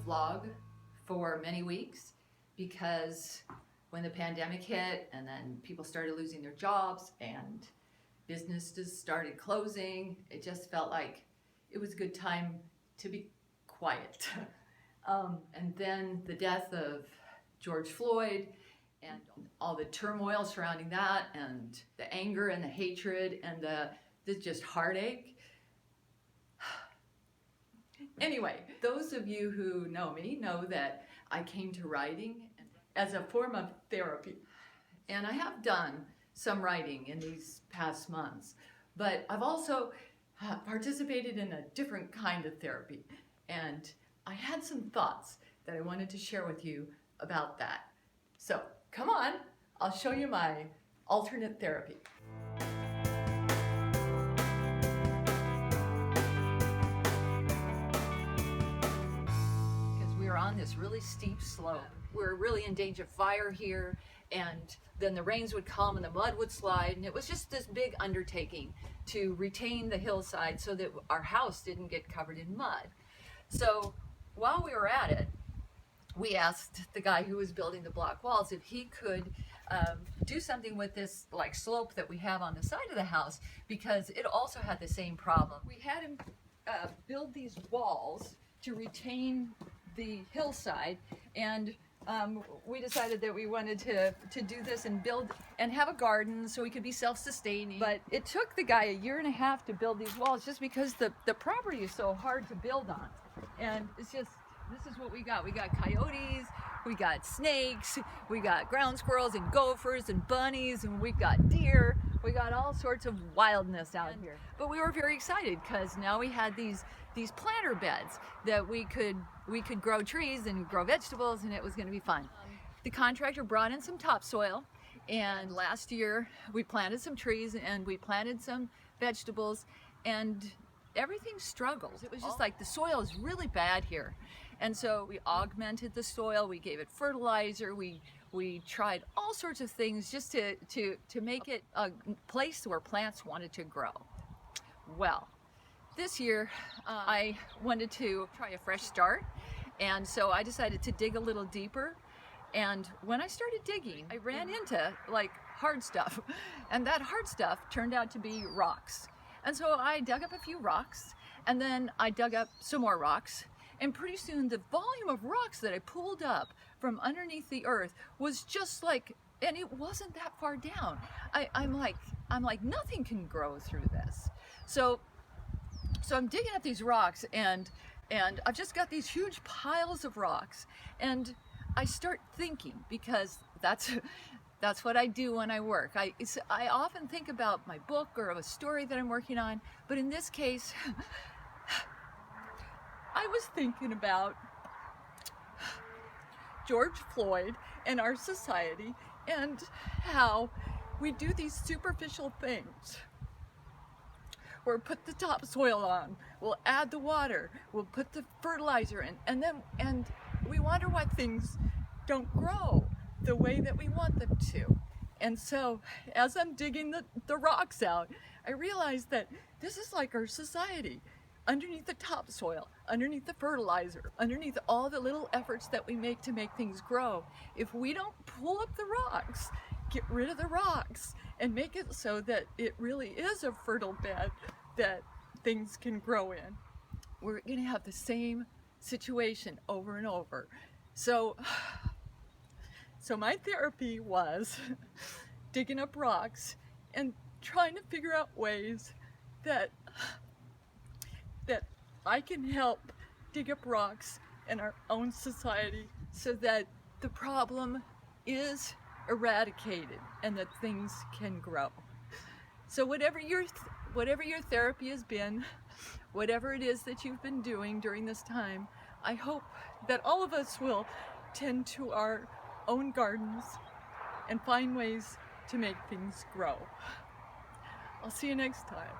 vlog for many weeks because when the pandemic hit and then people started losing their jobs and businesses started closing, it just felt like it was a good time to be quiet. And then the death of George Floyd and all the turmoil surrounding that and the anger and the hatred and the just heartache. Anyway, those of you who know me know that I came to writing as a form of therapy. And I have done some writing in these past months, but I've also participated in a different kind of therapy. And I had some thoughts that I wanted to share with you about that. So come on, I'll show you my alternate therapy. Because we were on this really steep slope. We were really in danger of fire here, and then the rains would come and the mud would slide, and it was just this big undertaking to retain the hillside so that our house didn't get covered in mud. So while we were at it, we asked the guy who was building the block walls if he could do something with this like slope that we have on the side of the house, because it also had the same problem. We had him build these walls to retain the hillside, and we decided that we wanted to do this and build and have a garden so we could be self-sustaining. But it took the guy 1.5 years to build these walls just because the property is so hard to build on. And it's just, this is what we got. We got coyotes, we got snakes, we got ground squirrels and gophers and bunnies, and we got deer. We got all sorts of wildness out here. But we were very excited because now we had these planter beds that we could grow trees and grow vegetables, and it was going to be fun. The contractor brought in some topsoil, and last year we planted some trees and we planted some vegetables, and everything struggled. It was just like the soil is really bad here. And so we augmented the soil, we gave it fertilizer, we tried all sorts of things just to make it a place where plants wanted to grow. Well, this year I wanted to try a fresh start, and so I decided to dig a little deeper. And when I started digging, I ran into like hard stuff, and that hard stuff turned out to be rocks. And so I dug up a few rocks, and then I dug up some more rocks, and pretty soon the volume of rocks that I pulled up from underneath the earth was just like, and it wasn't that far down. I'm like nothing can grow through this. So I'm digging up these rocks, and I've just got these huge piles of rocks, and I start thinking, because that's what I do when I work. I often think about my book or a story that I'm working on, but in this case, I was thinking about George Floyd and our society and how we do these superficial things. We'll put the topsoil on, we'll add the water, we'll put the fertilizer in, and we wonder why things don't grow the way that we want them to. And so as I'm digging the rocks out, I realized that this is like our society. Underneath the topsoil, underneath the fertilizer, underneath all the little efforts that we make to make things grow, if we don't pull up the rocks, get rid of the rocks, and make it so that it really is a fertile bed that things can grow in, we're going to have the same situation over and over. So my therapy was digging up rocks and trying to figure out ways that I can help dig up rocks in our own society so that the problem is eradicated and that things can grow. So whatever your therapy has been, whatever it is that you've been doing during this time, I hope that all of us will tend to our own gardens and find ways to make things grow. I'll see you next time.